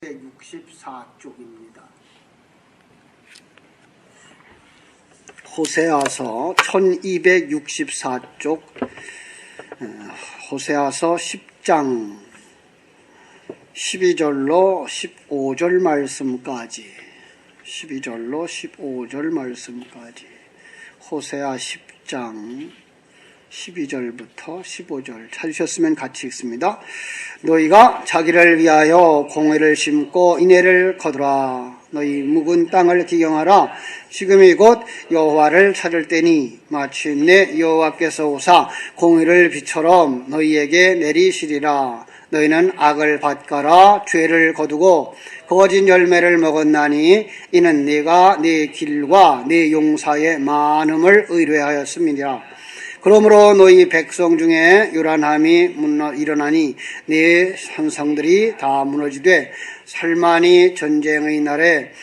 64쪽입니다. 호세아서 1264쪽, 호세아서 10장 12절로 15절 말씀까지, 12절로 15절 말씀까지, 호세아 10장 12절부터 15절 찾으셨으면 같이 읽습니다. 너희가 자기를 위하여 공회를 심고 인애를 거두라. 너희 묵은 땅을 기경하라. 지금이 곧 여호와를 찾을 때니 마침내 여호와께서 오사 공의를 비처럼 너희에게 내리시리라. 너희는 악을 밭가라. 죄를 거두고 거짓 열매를 먹었나니 이는 네가 네 길과 네 용사의 많음을 의뢰하였음이니라. 그러므로 너희 백성 중에 요란함이 일어나니 네 산성들이 다 무너지되 살만이 전쟁의 날에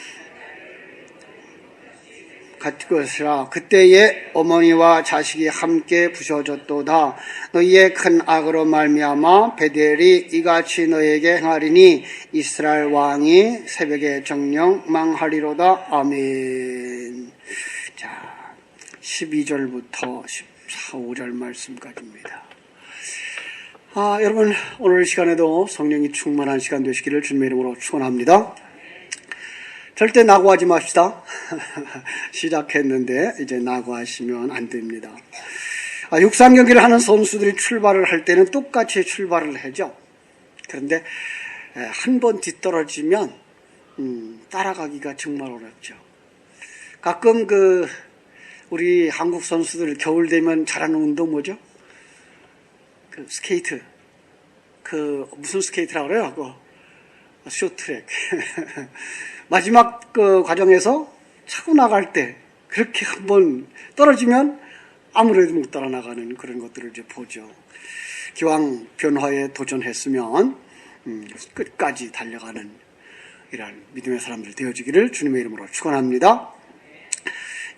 같을 것이라. 그때에 어머니와 자식이 함께 부서졌도다. 너희의 큰 악으로 말미암아 베델이 이같이 너에게 행하리니 이스라엘 왕이 새벽에 정령 망하리로다. 아멘. 자, 12절부터 14절 말씀까지입니다. 여러분, 오늘 시간에도 성령이 충만한 시간 되시기를 주님의 이름으로 축원합니다. 절대 낙오하지 맙시다. 시작했는데 이제 낙오하시면 안 됩니다. 육상 경기를 하는 선수들이 출발을 할 때는 똑같이 출발을 하죠. 그런데 한 번 뒤떨어지면 따라가기가 정말 어렵죠. 가끔 우리 한국 선수들 겨울 되면 잘하는 운동 뭐죠? 스케이트. 무슨 스케이트라고 그래요? 쇼트트랙. 마지막 과정에서 차고 나갈 때 그렇게 한번 떨어지면 아무래도 못 따라 나가는 그런 것들을 이제 보죠. 기왕 변화에 도전했으면 끝까지 달려가는 이런 믿음의 사람들 되어지기를 주님의 이름으로 축원합니다.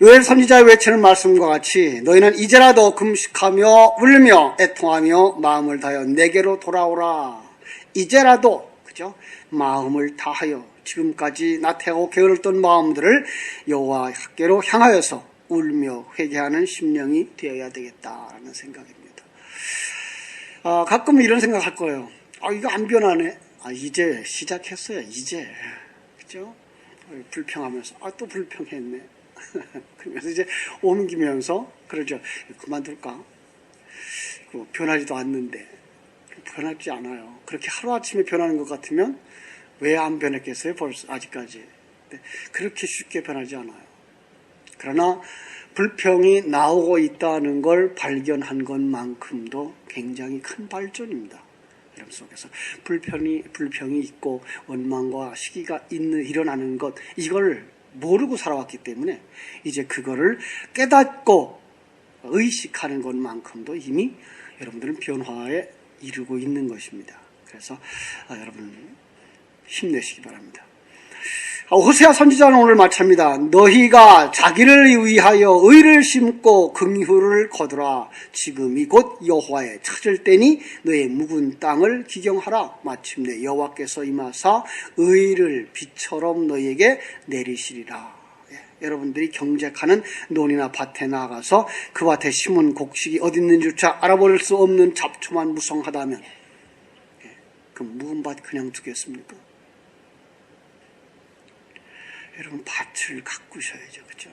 요엘 선지자의 외치는 말씀과 같이 너희는 이제라도 금식하며 울며 애통하며 마음을 다하여 내게로 돌아오라. 이제라도, 그죠? 마음을 다하여 지금까지 나태하고 게을렀던 마음들을 여호와께로 향하여서 울며 회개하는 심령이 되어야 되겠다라는 생각입니다. 가끔 이런 생각할 거예요. 이거 안 변하네. 이제 시작했어요. 이제, 그죠? 불평하면서 또 불평했네. 그러면서 이제 옮기면서 그러죠. 그만둘까? 변하지도 않는데. 변하지 않아요. 그렇게 하루아침에 변하는 것 같으면 왜 안 변했겠어요? 벌써 아직까지. 그렇게 쉽게 변하지 않아요. 그러나 불평이 나오고 있다는 걸 발견한 것만큼도 굉장히 큰 발전입니다. 이런 속에서 불평이 있고 원망과 시기가 일어나는 것, 이걸 모르고 살아왔기 때문에 이제 그거를 깨닫고 의식하는 것만큼도 이미 여러분들은 변화에 이르고 있는 것입니다. 그래서 여러분 힘내시기 바랍니다. 호세아 선지자는 오늘 마칩니다. 너희가 자기를 위하여 의를 심고 긍휼을 거두라. 지금이 곧 여호와의 찾을 때니 너의 묵은 땅을 기경하라. 마침내 여호와께서 임하사 의를 비처럼 너희에게 내리시리라. 여러분들이 경작하는 논이나 밭에 나가서 그 밭에 심은 곡식이 어디 있는지조차 알아볼 수 없는 잡초만 무성하다면 그 묵은 밭 그냥 두겠습니까? 여러분 밭을 가꾸셔야죠. 그죠?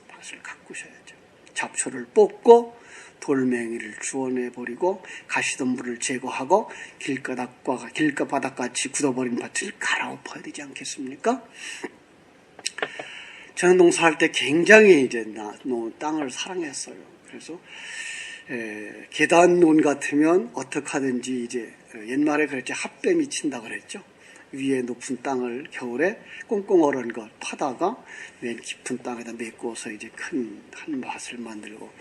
밭을 가꾸셔야죠. 잡초를 뽑고 돌멩이를 주워내버리고 가시덤불을 제거하고 길가바닥같이 굳어버린 밭을 갈아엎어야 되지 않겠습니까? 저는 농사할 때 굉장히 이제 땅을 사랑했어요. 그래서 계단논 같으면 어떻게 하든지 이제 옛말에 그랬죠. 핫뱀이 친다 그랬죠. 위에 높은 땅을 겨울에 꽁꽁 얼은 것 파다가 맨 깊은 땅에다 메꾸어서 이제 큰 한 밭을 만들고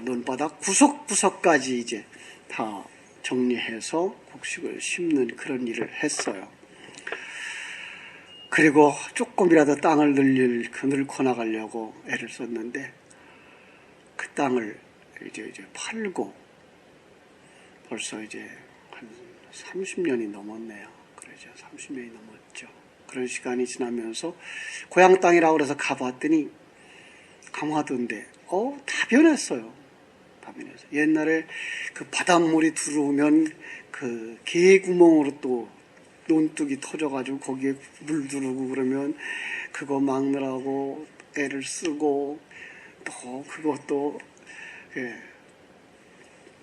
논바닥 구석구석까지 이제 다 정리해서 곡식을 심는 그런 일을 했어요. 그리고 조금이라도 땅을 늘고 나가려고 애를 썼는데 그 땅을 이제 팔고 벌써 이제 한 30년이 넘었네요. 그러죠. 30년이 넘었죠. 그죠? 그런 시간이 지나면서 고향 땅이라고 그래서 가봤더니 강화도인데 다 변했어요. 다 변했어요. 옛날에 그 바닷물이 들어오면 그 개구멍으로 또 논둑이 터져가지고 거기에 물 들어오고 그러면 그거 막느라고 애를 쓰고 또 그것도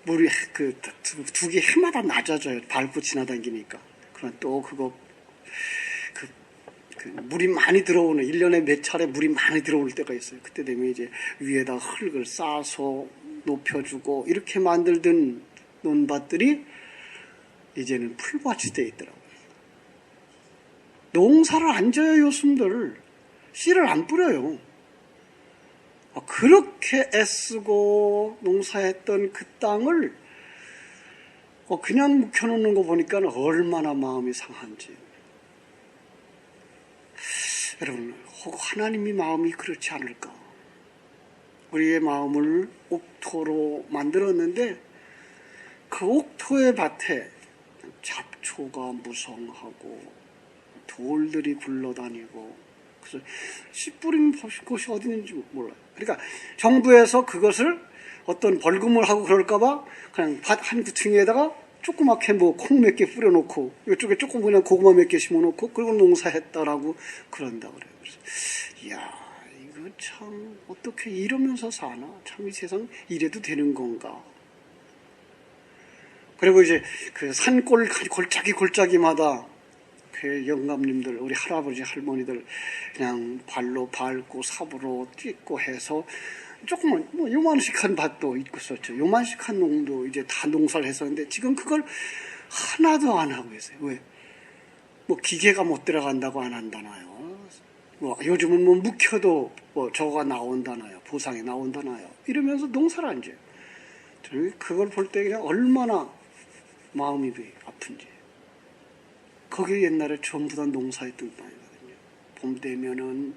물이 그 둑이 해마다 낮아져요. 밟고 지나다니니까. 그러면 또 그거 그 물이 많이 들어오는 1년에 몇 차례 물이 많이 들어올 때가 있어요. 그때 되면 이제 위에다 흙을 싸서 높여주고 이렇게 만들던 논밭들이 이제는 풀밭이 돼 있더라고요. 농사를 안 져요, 요즘들. 씨를 안 뿌려요. 그렇게 애쓰고 농사했던 그 땅을 그냥 묵혀놓는 거 보니까 얼마나 마음이 상한지. 여러분, 하나님의 마음이 그렇지 않을까? 우리의 마음을 옥토로 만들었는데 그 옥토의 밭에 잡초가 무성하고 돌들이 굴러다니고 그래서 씨 뿌린 곳이 어디 있는지 몰라요. 그러니까 정부에서 그것을 어떤 벌금을 하고 그럴까봐 그냥 밭 한 구퉁이에다가 조그맣게 뭐 콩 몇 개 뿌려놓고 이쪽에 조금 그냥 고구마 몇 개 심어놓고 그리고 농사했다라고 그런다 그래요. 그래서 이야 이거 참 어떻게 이러면서 사나? 참 이 세상 이래도 되는 건가? 그리고 이제 그 산골 골짜기마다 그 영감님들, 우리 할아버지, 할머니들 그냥 발로 밟고 삽으로 찢고 해서 조금만 뭐 요만식한 밭도 있었죠. 요만식한 농도 이제 다 농사를 했었는데 지금 그걸 하나도 안 하고 있어요. 왜? 뭐 기계가 못 들어간다고 안 한다나요. 뭐 요즘은 뭐 묵혀도 뭐 저거가 나온다나요. 보상이 나온다나요. 이러면서 농사를 안 지어요. 그걸 볼 때 그냥 얼마나 마음이 아픈지. 거기 옛날에 전부 다 농사했던 땅이거든요. 봄 되면은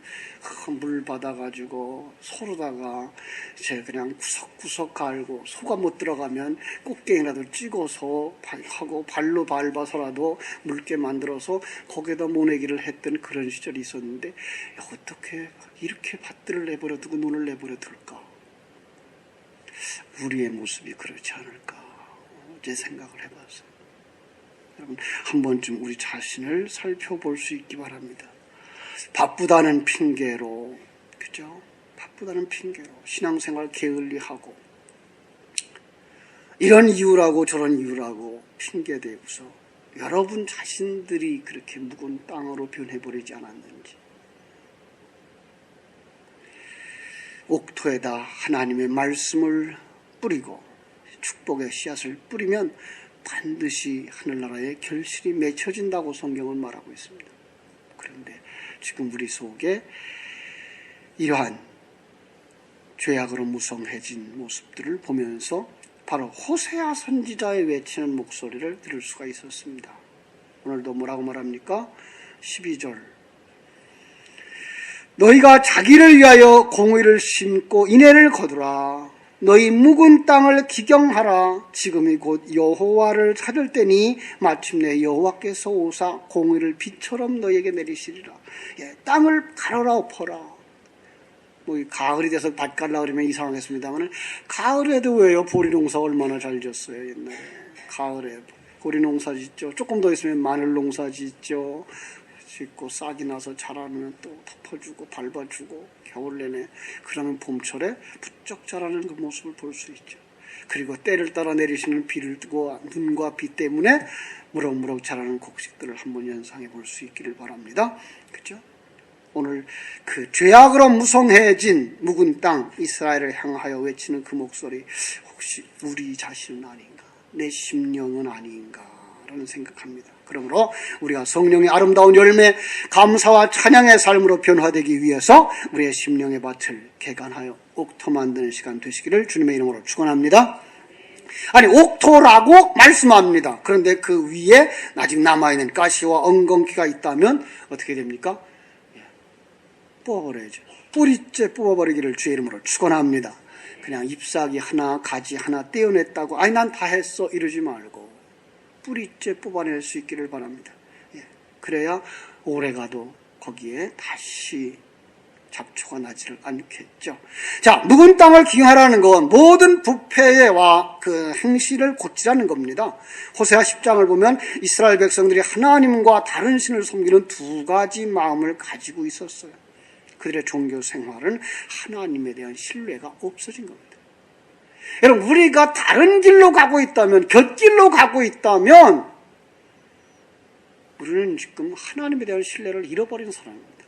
물 받아가지고 소로다가 이제 그냥 구석구석 갈고 소가 못 들어가면 꽃갱이라도 찍어서 하고 발로 밟아서라도 묽게 만들어서 거기에다 모내기를 했던 그런 시절이 있었는데 어떻게 이렇게 밭들을 내버려 두고 눈을 내버려 둘까? 우리의 모습이 그렇지 않을까? 제 생각을 해봤어요. 여러분 한 번쯤 우리 자신을 살펴볼 수 있기 바랍니다. 바쁘다는 핑계로, 그죠? 바쁘다는 핑계로 신앙생활 게을리하고 이런 이유라고 저런 이유라고 핑계대고서 여러분 자신들이 그렇게 묵은 땅으로 변해버리지 않았는지. 옥토에다 하나님의 말씀을 뿌리고 축복의 씨앗을 뿌리면 반드시 하늘나라의 결실이 맺혀진다고 성경은 말하고 있습니다. 그런데 지금 우리 속에 이러한 죄악으로 무성해진 모습들을 보면서 바로 호세아 선지자의 외치는 목소리를 들을 수가 있었습니다. 오늘도 뭐라고 말합니까? 12절 너희가 자기를 위하여 공의를 심고 인애를 거두라. 너희 묵은 땅을 기경하라. 지금이 곧 여호와를 찾을 때니 마침내 여호와께서 오사 공의를 비처럼 너희에게 내리시리라. 땅을 가르라 엎어라. 뭐 가을이 돼서 밭 갈라 그러면 이상하겠습니다만 가을에도 왜요? 보리농사 얼마나 잘 졌어요 옛날에. 가을에 보리농사 짓죠. 조금 더 있으면 마늘농사 짓죠. 짓고 싹이 나서 자라면 또 덮어주고 밟아주고 겨울 내내 그러면 봄철에 부쩍 자라는 그 모습을 볼 수 있죠. 그리고 때를 따라 내리시는 비를 뜨고 눈과 비 때문에 무럭무럭 자라는 곡식들을 한번 연상해 볼 수 있기를 바랍니다. 그렇죠? 오늘 그 죄악으로 무성해진 묵은 땅 이스라엘을 향하여 외치는 그 목소리 혹시 우리 자신은 아닌가? 내 심령은 아닌가? 라는 생각합니다. 그러므로 우리가 성령의 아름다운 열매 감사와 찬양의 삶으로 변화되기 위해서 우리의 심령의 밭을 개간하여 옥토 만드는 시간 되시기를 주님의 이름으로 축원합니다. 아니 옥토라고 말씀합니다. 그런데 그 위에 아직 남아있는 가시와 엉겅퀴가 있다면 어떻게 됩니까? 뽑아버려야죠. 뿌리째 뽑아버리기를 주의 이름으로 축원합니다. 그냥 잎사귀 하나 가지 하나 떼어냈다고 아니 난 다 했어 이러지 말고 뿌리째 뽑아낼 수 있기를 바랍니다. 그래야 오래가도 거기에 다시 잡초가 나지를 않겠죠. 자, 묵은 땅을 기하라는 건 모든 부패와 그 행실을 고치라는 겁니다. 호세아 10장을 보면 이스라엘 백성들이 하나님과 다른 신을 섬기는 두 가지 마음을 가지고 있었어요. 그들의 종교 생활은 하나님에 대한 신뢰가 없어진 겁니다. 여러분, 우리가 다른 길로 가고 있다면, 곁길로 가고 있다면 우리는 지금 하나님에 대한 신뢰를 잃어버린 사람입니다.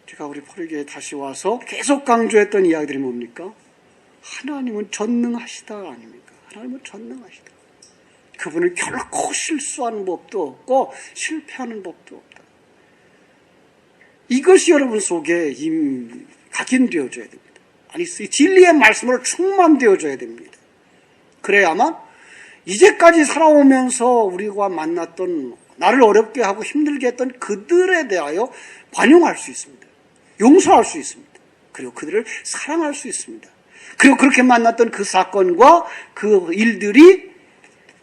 제가 우리 포리교에 다시 와서 계속 강조했던 이야기들이 뭡니까? 하나님은 전능하시다 아닙니까? 하나님은 전능하시다. 그분은 결코 실수하는 법도 없고 실패하는 법도 없다. 이것이 여러분 속에 각인되어져야 됩니다. 아니, 진리의 말씀으로 충만되어져야 됩니다. 그래야만 이제까지 살아오면서 우리가 만났던, 나를 어렵게 하고 힘들게 했던 그들에 대하여 관용할 수 있습니다. 용서할 수 있습니다. 그리고 그들을 사랑할 수 있습니다. 그리고 그렇게 만났던 그 사건과 그 일들이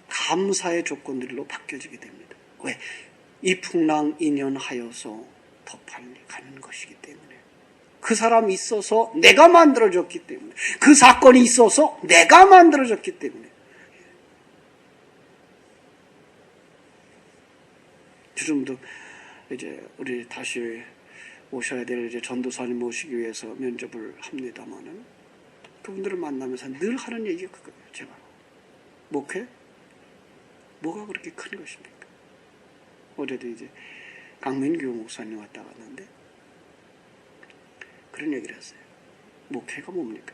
감사의 조건들로 바뀌어지게 됩니다. 왜? 이풍랑인연하여서 더 빨리 가는 것이기 때문에. 그 사람이 있어서 내가 만들어졌기 때문에. 그 사건이 있어서 내가 만들어졌기 때문에. 지금도 이제 우리 다시 오셔야 될 이제 전도사님 모시기 위해서 면접을 합니다만은 그분들을 만나면서 늘 하는 얘기가 그거예요. 제가 목회? 뭐가 그렇게 큰 것입니까? 어제도 이제 강민규 목사님 왔다 갔는데 그런 얘기를 했어요. 목회가 뭡니까?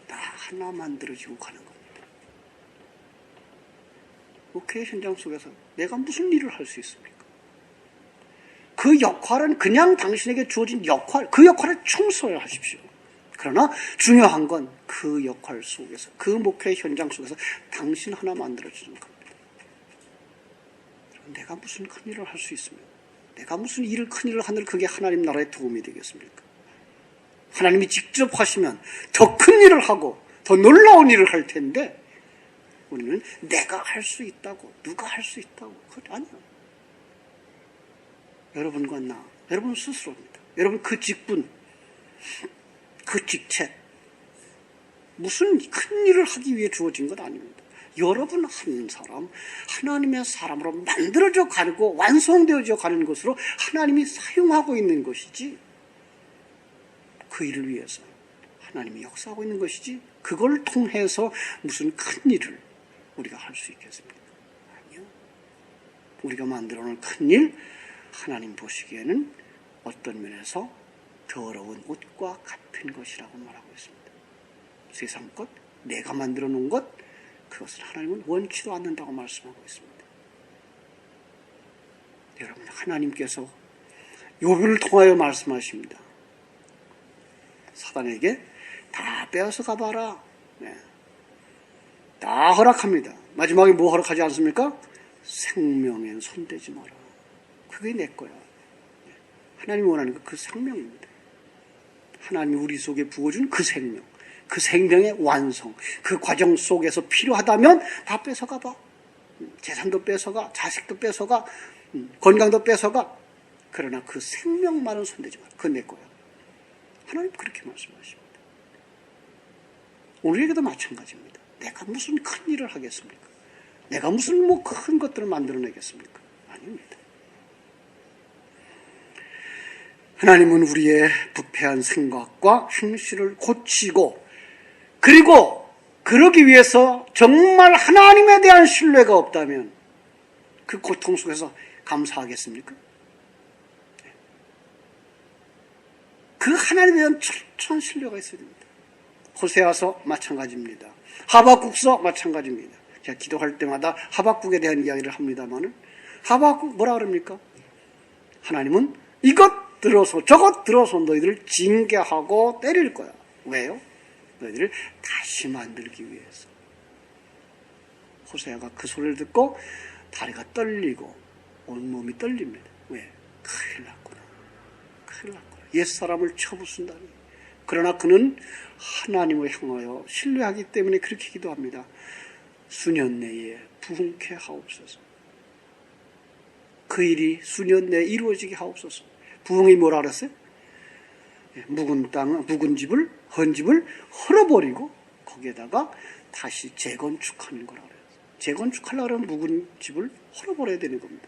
다 하나 만들어지고 가는 겁니다. 목회 현장 속에서 내가 무슨 일을 할 수 있습니까? 그 역할은 그냥 당신에게 주어진 역할, 그 역할에 충성을 하십시오. 그러나 중요한 건 그 역할 속에서, 그 목회 현장 속에서 당신 하나 만들어주는 겁니다. 내가 무슨 큰 일을 할 수 있으면, 내가 무슨 큰 일을 하늘 그게 하나님 나라에 도움이 되겠습니까? 하나님이 직접 하시면 더 큰 일을 하고 더 놀라운 일을 할 텐데 우리는 내가 할 수 있다고, 누가 할 수 있다고, 그건 아니에요. 여러분과 나, 여러분 스스로입니다. 여러분 그 직분, 그 직책, 무슨 큰 일을 하기 위해 주어진 것 아닙니다. 여러분 한 사람, 하나님의 사람으로 만들어져 가고 완성되어져 가는 것으로 하나님이 사용하고 있는 것이지, 그 일을 위해서 하나님이 역사하고 있는 것이지, 그걸 통해서 무슨 큰 일을 우리가 할 수 있겠습니까? 아니요. 우리가 만들어 놓은 큰 일, 하나님 보시기에는 어떤 면에서 더러운 옷과 같은 것이라고 말하고 있습니다. 세상 것, 내가 만들어 놓은 것, 그것을 하나님은 원치도 않는다고 말씀하고 있습니다. 여러분, 하나님께서 욥을 통하여 말씀하십니다. 사단에게 다 빼앗아 가봐라. 네. 다 허락합니다. 마지막에 뭐 허락하지 않습니까? 생명엔 손대지 마라. 그게 내 거야. 하나님이 원하는 거 그 생명입니다. 하나님이 우리 속에 부어준 그 생명, 그 생명의 완성, 그 과정 속에서 필요하다면 다 뺏어가봐. 재산도 뺏어가, 자식도 뺏어가, 건강도 뺏어가. 그러나 그 생명만은 손대지 마라. 그건 내 거야. 하나님 그렇게 말씀하십니다. 우리에게도 마찬가지입니다. 내가 무슨 큰 일을 하겠습니까? 내가 무슨 큰 것들을 만들어내겠습니까? 아닙니다. 하나님은 우리의 부패한 생각과 행실을 고치고, 그리고 그러기 위해서 정말 하나님에 대한 신뢰가 없다면 그 고통 속에서 감사하겠습니까? 그 하나님에 대한 철저한 신뢰가 있어야 됩니다. 호세아서 마찬가지입니다. 하박국서 마찬가지입니다. 제가 기도할 때마다 하박국에 대한 이야기를 합니다만은, 하박국 뭐라 그럽니까? 하나님은 이것 들어서 저것 들어서 너희들을 징계하고 때릴 거야. 왜요? 너희들을 다시 만들기 위해서. 호세아가 그 소리를 듣고 다리가 떨리고 온몸이 떨립니다. 왜? 큰일 났구나. 큰일 났구나. 옛사람을 쳐부순다니. 그러나 그는 하나님을 향하여 신뢰하기 때문에 그렇게 기도합니다. 수년 내에 부흥케 하옵소서. 그 일이 수년 내에 이루어지게 하옵소서. 부흥이 뭐라 그랬어요? 묵은 땅, 묵은 집을, 헌 집을 헐어버리고 거기에다가 다시 재건축하는 거라 그래요. 재건축하려면 묵은 집을 헐어버려야 되는 겁니다.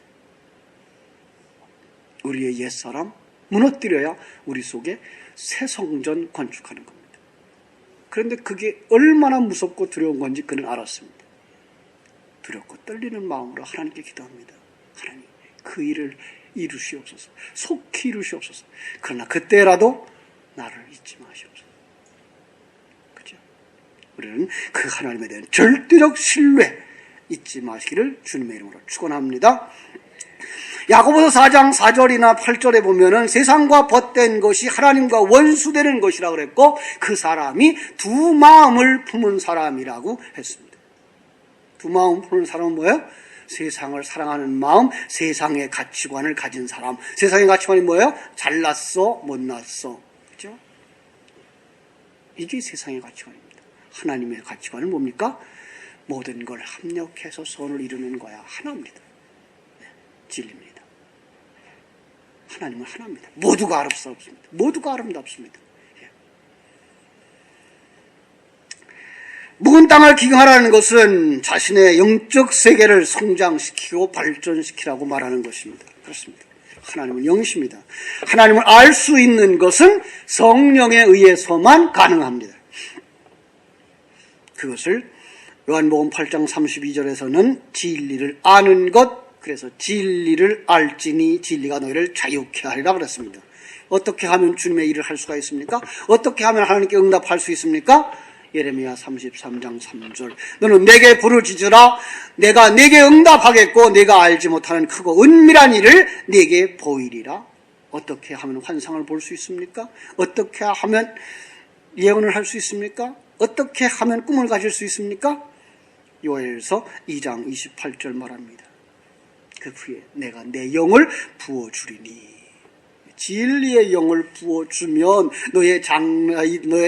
우리의 옛사람 무너뜨려야 우리 속에 새 성전 건축하는 겁니다. 그런데 그게 얼마나 무섭고 두려운 건지 그는 알았습니다. 두렵고 떨리는 마음으로 하나님께 기도합니다. 하나님, 그 일을 이루시옵소서. 속히 이루시옵소서. 그러나 그때라도 나를 잊지 마시옵소서. 그죠? 우리는 그 하나님에 대한 절대적 신뢰 잊지 마시기를 주님의 이름으로 축원합니다. 야고보서 4장 4절이나 8절에 보면은 세상과 벗된 것이 하나님과 원수되는 것이라 그랬고 그 사람이 두 마음을 품은 사람이라고 했습니다. 두 마음 품은 사람은 뭐예요? 세상을 사랑하는 마음, 세상의 가치관을 가진 사람. 세상의 가치관이 뭐예요? 잘났어, 못났어. 그죠? 이게 세상의 가치관입니다. 하나님의 가치관은 뭡니까? 모든 걸 합력해서 선을 이루는 거야. 하나입니다. 네, 진리입니다. 하나님은 하나입니다. 모두가 아름답습니다. 모두가 아름답습니다. 예. 묵은 땅을 기경하라는 것은 자신의 영적 세계를 성장시키고 발전시키라고 말하는 것입니다. 그렇습니다. 하나님은 영이십니다. 하나님을 알 수 있는 것은 성령에 의해서만 가능합니다. 그것을 요한복음 8장 32절에서는 진리를 아는 것, 그래서 진리를 알지니 진리가 너희를 자유케 하리라 그랬습니다. 어떻게 하면 주님의 일을 할 수가 있습니까? 어떻게 하면 하나님께 응답할 수 있습니까? 예레미야 33장 3절 너는 내게 부르짖으라 내가 내게 응답하겠고 내가 알지 못하는 크고 은밀한 일을 내게 보이리라. 어떻게 하면 환상을 볼 수 있습니까? 어떻게 하면 예언을 할 수 있습니까? 어떻게 하면 꿈을 가질 수 있습니까? 요엘서 2장 28절 말합니다. 그 후에 내가 내 영을 부어주리니 진리의 영을 부어주면 너의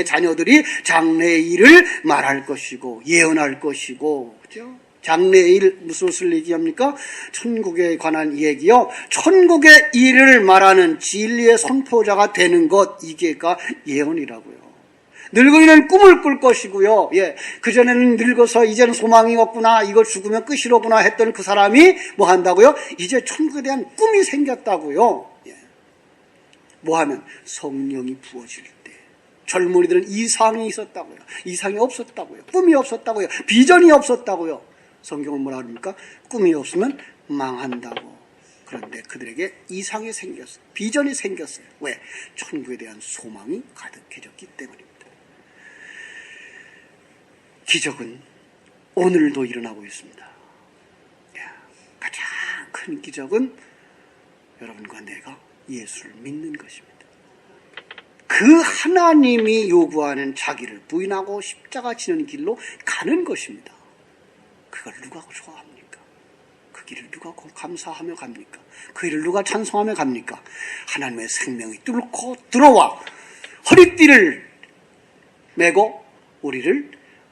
자녀들이 장래의 일을 말할 것이고 예언할 것이고, 그죠? 장래의 일 무엇을 얘기합니까? 천국에 관한 얘기요. 천국의 일을 말하는 진리의 선포자가 되는 것, 이게가 예언이라고요. 늙은이는 꿈을 꿀 것이고요. 예, 그전에는 늙어서 이제는 소망이 없구나, 이거 죽으면 끝이로구나 했던 그 사람이 뭐 한다고요? 이제 천국에 대한 꿈이 생겼다고요. 예. 뭐 하면? 성령이 부어질 때. 젊은이들은 이상이 있었다고요. 이상이 없었다고요. 꿈이 없었다고요. 비전이 없었다고요. 성경은 뭐라 그럽니까? 꿈이 없으면 망한다고. 그런데 그들에게 이상이 생겼어요. 비전이 생겼어요. 왜? 천국에 대한 소망이 가득해졌기 때문입니다. 기적은 오늘도 일어나고 있습니다. 가장 큰 기적은 여러분과 내가 예수를 믿는 것입니다. 그 하나님이 요구하는 자기를 부인하고 십자가 지는 길로 가는 것입니다. 그걸 누가 좋아합니까? 그 길을 누가 감사하며 갑니까? 그 일을 누가 찬송하며 갑니까? 하나님의 생명이 뚫고 들어와 허리띠를 메고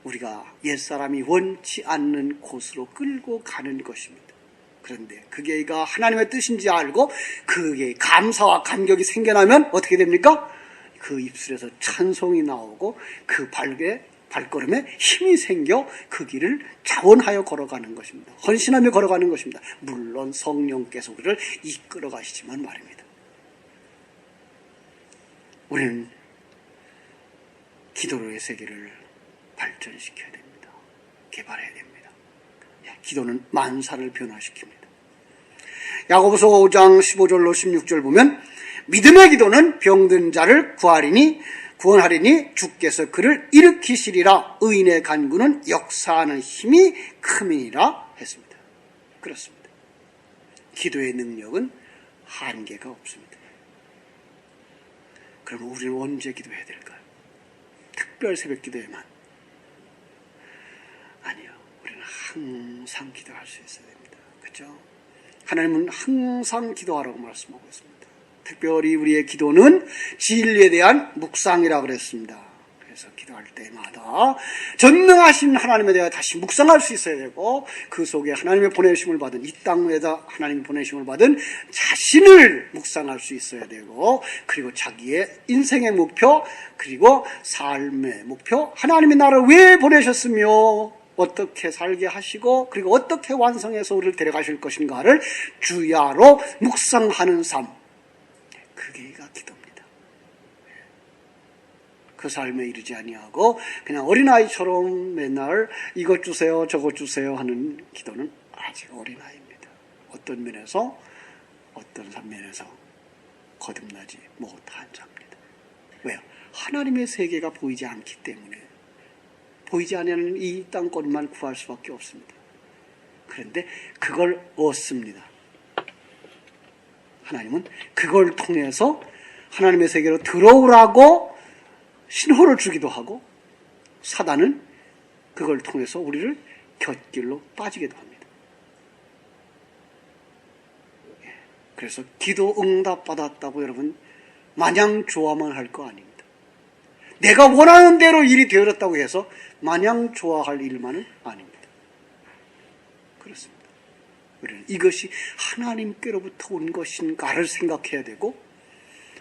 우리가 옛사람이 원치 않는 곳으로 끌고 가는 것입니다. 그런데 그게가 하나님의 뜻인지 알고 그게 감사와 감격이 생겨나면 어떻게 됩니까? 그 입술에서 찬송이 나오고 그 발걸음에 힘이 생겨 그 길을 자원하여 걸어가는 것입니다. 헌신하며 걸어가는 것입니다. 물론 성령께서 우리를 이끌어 가시지만 말입니다. 우리는 기도로의 세계를 발전시켜야 됩니다. 개발해야 됩니다. 기도는 만사를 변화시킵니다. 야고보서 5장 15절로 16절 보면 믿음의 기도는 병든 자를 구원하리니 주께서 그를 일으키시리라. 의인의 간구는 역사하는 힘이 큼이니라 했습니다. 그렇습니다. 기도의 능력은 한계가 없습니다. 그러면 우리는 언제 기도해야 될까요? 특별 새벽 기도에만? 아니요. 우리는 항상 기도할 수 있어야 됩니다. 그렇죠? 하나님은 항상 기도하라고 말씀하고 있습니다. 특별히 우리의 기도는 진리에 대한 묵상이라고 그랬습니다. 그래서 기도할 때마다 전능하신 하나님에 대해 다시 묵상할 수 있어야 되고, 그 속에 하나님의 보내심을 받은, 이 땅에다 하나님의 보내심을 받은 자신을 묵상할 수 있어야 되고, 그리고 자기의 인생의 목표, 그리고 삶의 목표, 하나님이 나를 왜 보내셨으며 어떻게 살게 하시고, 그리고 어떻게 완성해서 우리를 데려가실 것인가를 주야로 묵상하는 삶, 그게가 기도입니다. 그 삶에 이르지 아니하고 그냥 어린아이처럼 맨날 이것 주세요 저것 주세요 하는 기도는 아직 어린아이입니다. 어떤 면에서 어떤 면에서 거듭나지 못한 자입니다. 왜요? 하나님의 세계가 보이지 않기 때문에, 보이지 않는 이 땅권만 구할 수밖에 없습니다. 그런데 그걸 얻습니다. 하나님은 그걸 통해서 하나님의 세계로 들어오라고 신호를 주기도 하고, 사단은 그걸 통해서 우리를 곁길로 빠지기도 합니다. 그래서 기도 응답 받았다고 여러분 마냥 좋아만 할 거 아닙니다. 내가 원하는 대로 일이 되어졌다고 해서 마냥 좋아할 일만은 아닙니다. 그렇습니다. 우리는 이것이 하나님께로부터 온 것인가를 생각해야 되고,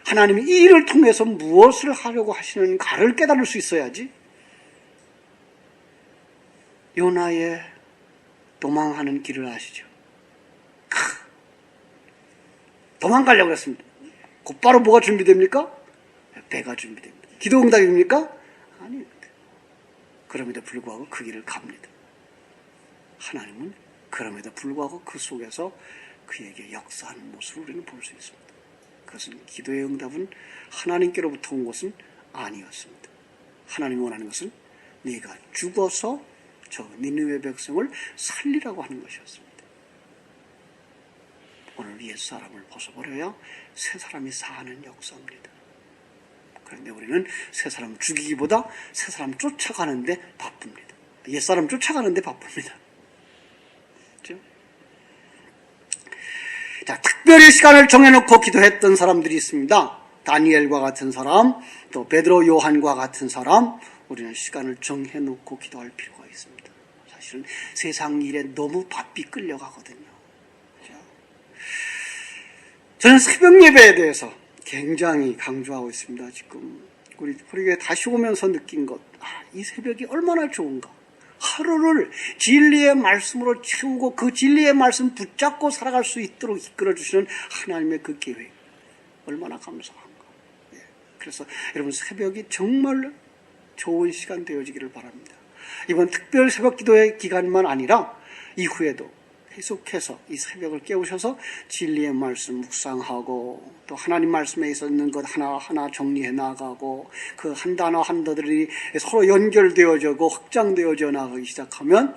하나님이 이 일을 통해서 무엇을 하려고 하시는가를 깨달을 수 있어야지, 요나의 도망하는 길을 아시죠? 도망가려고 했습니다. 곧바로 뭐가 준비됩니까? 배가 준비됩니다. 기도 응답입니까? 아닙니다. 그럼에도 불구하고 그 길을 갑니다. 하나님은 그럼에도 불구하고 그 속에서 그에게 역사하는 모습을 우리는 볼 수 있습니다. 그것은 기도의 응답은 하나님께로부터 온 것은 아니었습니다. 하나님이 원하는 것은 네가 죽어서 저 니느웨 백성을 살리라고 하는 것이었습니다. 오늘 옛 사람을 벗어버려야 새 사람이 사는 역사입니다. 그런데 우리는 새 사람을 죽이기보다 새 사람 쫓아가는데 바쁩니다. 옛 사람 쫓아가는데 바쁩니다. 그렇죠? 자, 특별히 시간을 정해놓고 기도했던 사람들이 있습니다. 다니엘과 같은 사람, 또 베드로 요한과 같은 사람, 우리는 시간을 정해놓고 기도할 필요가 있습니다. 사실은 세상 일에 너무 바삐 끌려가거든요. 그렇죠? 저는 새벽 예배에 대해서 굉장히 강조하고 있습니다. 지금 우리 교회 다시 오면서 느낀 것, 이 새벽이 얼마나 좋은가. 하루를 진리의 말씀으로 채우고 그 진리의 말씀 붙잡고 살아갈 수 있도록 이끌어주시는 하나님의 그 계획, 얼마나 감사한가. 그래서 여러분 새벽이 정말 좋은 시간 되어지기를 바랍니다. 이번 특별 새벽 기도의 기간만 아니라 이후에도 계속해서 이 새벽을 깨우셔서 진리의 말씀 묵상하고, 또 하나님 말씀에 있는 것 하나하나 정리해 나가고, 그 한 단어 한 단어들이 서로 연결되어지고 확장되어져 나가기 시작하면,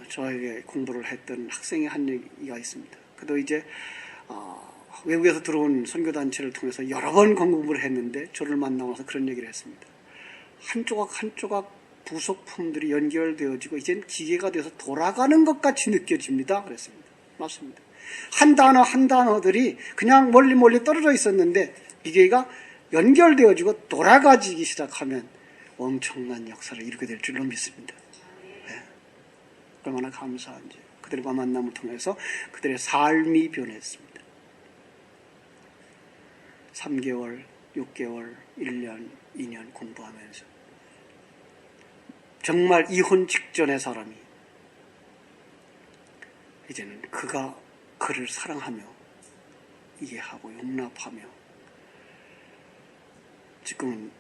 저에게 공부를 했던 학생이 한 얘기가 있습니다. 그도 이제 외국에서 들어온 선교단체를 통해서 여러 번 공부를 했는데 저를 만나서 그런 얘기를 했습니다. 한 조각 한 조각 부속품들이 연결되어지고 이젠 기계가 돼서 돌아가는 것 같이 느껴집니다. 그랬습니다. 맞습니다. 한 단어 한 단어들이 그냥 멀리 떨어져 있었는데 기계가 연결되어지고 돌아가지기 시작하면 엄청난 역사를 이루게 될 줄로 믿습니다. 네. 얼마나 감사한지. 그들과 만남을 통해서 그들의 삶이 변했습니다. 3개월, 6개월, 1년, 2년 공부하면서 정말 이혼 직전의 사람이 이제는 그가 그를 사랑하며 이해하고 용납하며 지금은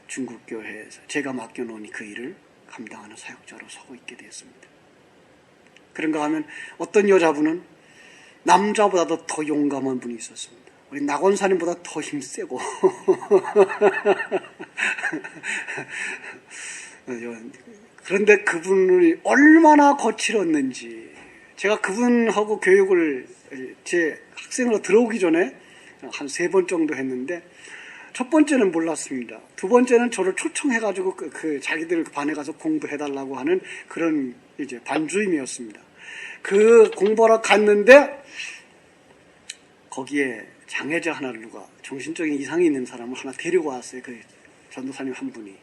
중국 교회에서 제가 맡겨놓은 그 일을 감당하는 사역자로 서고 있게 되었습니다. 그런가 하면 어떤 여자분은 남자보다도 더 용감한 분이 있었습니다. 우리 낙원사님보다 더 힘세고 그런데 그분이 얼마나 거칠었는지, 제가 그분하고 교육을 제 학생으로 들어오기 전에 한 3번 정도 했는데, 첫 번째는 몰랐습니다. 두 번째는 저를 초청해가지고 그 자기들 반에 가서 공부해달라고 하는 그런 이제 반주임이었습니다. 그 공부하러 갔는데 거기에 장애자 하나를 누가 정신적인 이상이 있는 사람을 하나 데리고 왔어요. 그 전도사님 한 분이.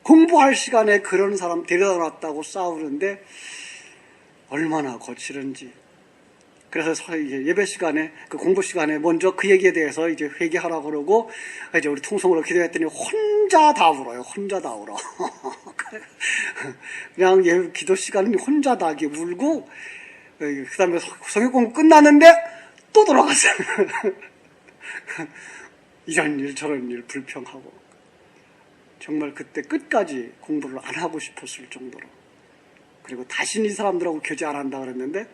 공부할 시간에 그런 사람 데려다 놨다고 싸우는데 얼마나 거칠은지. 그래서 예배 시간에, 그 공부 시간에 먼저 그 얘기에 대해서 이제 회개하라고 그러고, 이제 우리 통성으로 기도했더니 혼자 다 울어요. 혼자 다 울어. 그냥 기도 시간은 혼자 다 울고, 그 다음에 성경 공부 끝났는데 또 돌아갔어요. 이런 일 저런 일 불평하고. 정말 그때 끝까지 공부를 안 하고 싶었을 정도로. 그리고 다시는 이 사람들하고 교제 안 한다 그랬는데,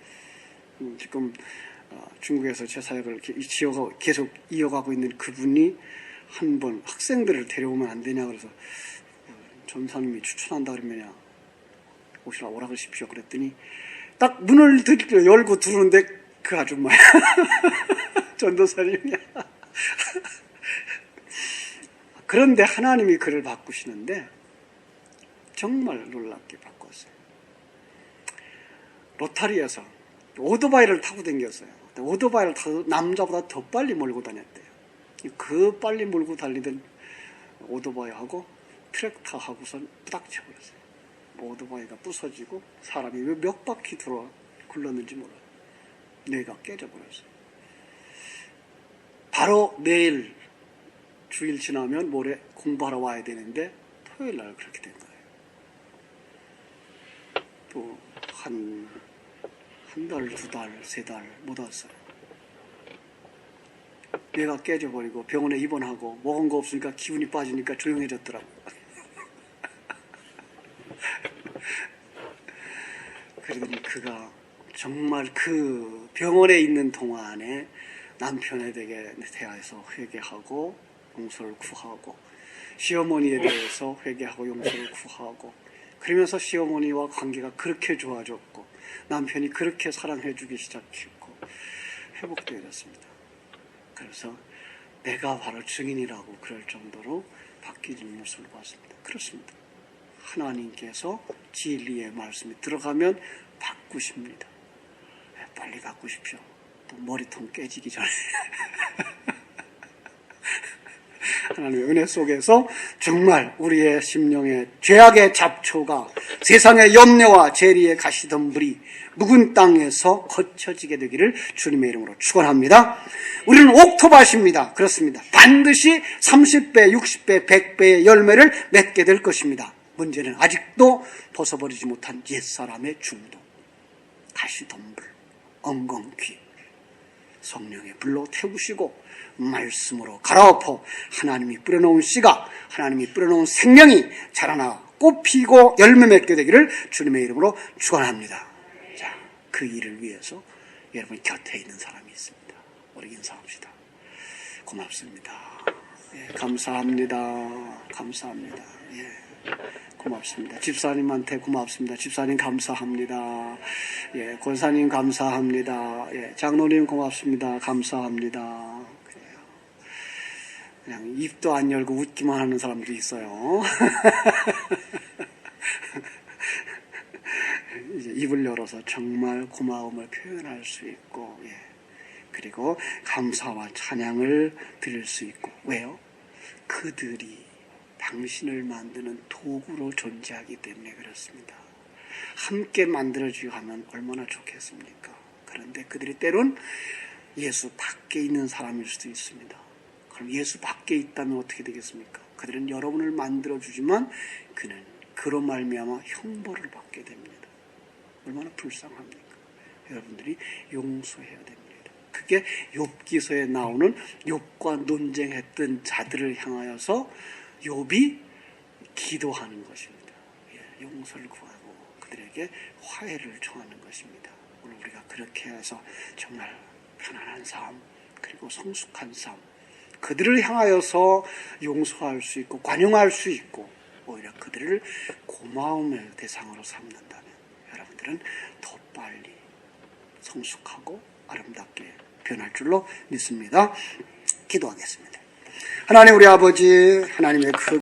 지금 중국에서 제 사역을 계속 이어가고 있는 그분이 한 번 학생들을 데려오면 안 되냐 그래서 전사님이 추천한다 그러면 오라 그러십시오 그랬더니 딱 문을 열고 들어오는데 그 아줌마야. 전도사님이야. 그런데 하나님이 그를 바꾸시는데 정말 놀랍게 바꿨어요. 로타리에서 오토바이를 타고 다녔어요. 오토바이를 타고 남자보다 더 빨리 몰고 다녔대요. 그 빨리 몰고 달리던 오토바이하고 트랙터하고선 부닥쳐버렸어요. 오토바이가 부서지고 사람이 몇 바퀴 굴렀는지 몰라요. 뇌가 깨져버렸어요. 바로 내일 주일 지나면 모레 공부하러 와야 되는데 토요일 날 그렇게 된 거예요. 또 한 달, 2달, 3달 못 왔어요. 뇌가 깨져버리고 병원에 입원하고 먹은 거 없으니까 기운이 빠지니까 조용해졌더라고요. 그러더니 그가 정말 그 병원에 있는 동안에 남편에 대해서 회개하고 용서를 구하고 시어머니에 대해서 회개하고 용서를 구하고 그러면서 시어머니와 관계가 그렇게 좋아졌고 남편이 그렇게 사랑해주기 시작했고 회복되어졌습니다. 그래서 내가 바로 증인이라고 그럴 정도로 바뀌는 모습을 봤습니다. 그렇습니다. 하나님께서 진리의 말씀이 들어가면 바꾸십니다. 빨리 바꾸십시오. 또 머리통 깨지기 전에. 하나님의 은혜 속에서 정말 우리의 심령의 죄악의 잡초가 세상의 염려와 재리의 가시덤불이 묵은 땅에서 거쳐지게 되기를 주님의 이름으로 축원합니다. 우리는 옥토밭입니다. 그렇습니다. 반드시 30배, 60배, 100배의 열매를 맺게 될 것입니다. 문제는 아직도 벗어버리지 못한 옛사람의 중독, 가시덤불, 엉겅퀴, 성령의 불로 태우시고 말씀으로 갈아엎어 하나님이 뿌려놓은 씨가 하나님이 뿌려놓은 생명이 자라나 꽃피고 열매 맺게 되기를 주님의 이름으로 축원합니다. 자, 그 일을 위해서 여러분 곁에 있는 사람이 있습니다. 우리 인사합시다. 고맙습니다. 예, 감사합니다. 감사합니다. 예. 고맙습니다. 집사님한테 고맙습니다. 집사님 감사합니다. 예, 권사님 감사합니다. 예, 장로님 고맙습니다. 감사합니다. 그래요. 그냥 입도 안 열고 웃기만 하는 사람들이 있어요. 이제 입을 열어서 정말 고마움을 표현할 수 있고, 예. 그리고 감사와 찬양을 드릴 수 있고, 왜요? 그들이 당신을 만드는 도구로 존재하기 때문에 그렇습니다. 함께 만들어주고 하면 얼마나 좋겠습니까? 그런데 그들이 때론 예수 밖에 있는 사람일 수도 있습니다. 그럼 예수 밖에 있다면 어떻게 되겠습니까? 그들은 여러분을 만들어주지만 그는 그로 말미암아 형벌을 받게 됩니다. 얼마나 불쌍합니까? 여러분들이 용서해야 됩니다. 그게 욥기서에 나오는 욥과 논쟁했던 자들을 향하여서 욥이 기도하는 것입니다. 예, 용서를 구하고 그들에게 화해를 청하는 것입니다. 오늘 우리가 그렇게 해서 정말 편안한 삶 그리고 성숙한 삶 그들을 향하여서 용서할 수 있고 관용할 수 있고 오히려 그들을 고마움의 대상으로 삼는다면 여러분들은 더 빨리 성숙하고 아름답게 변할 줄로 믿습니다. 기도하겠습니다. 하나님 우리 아버지 하나님의 그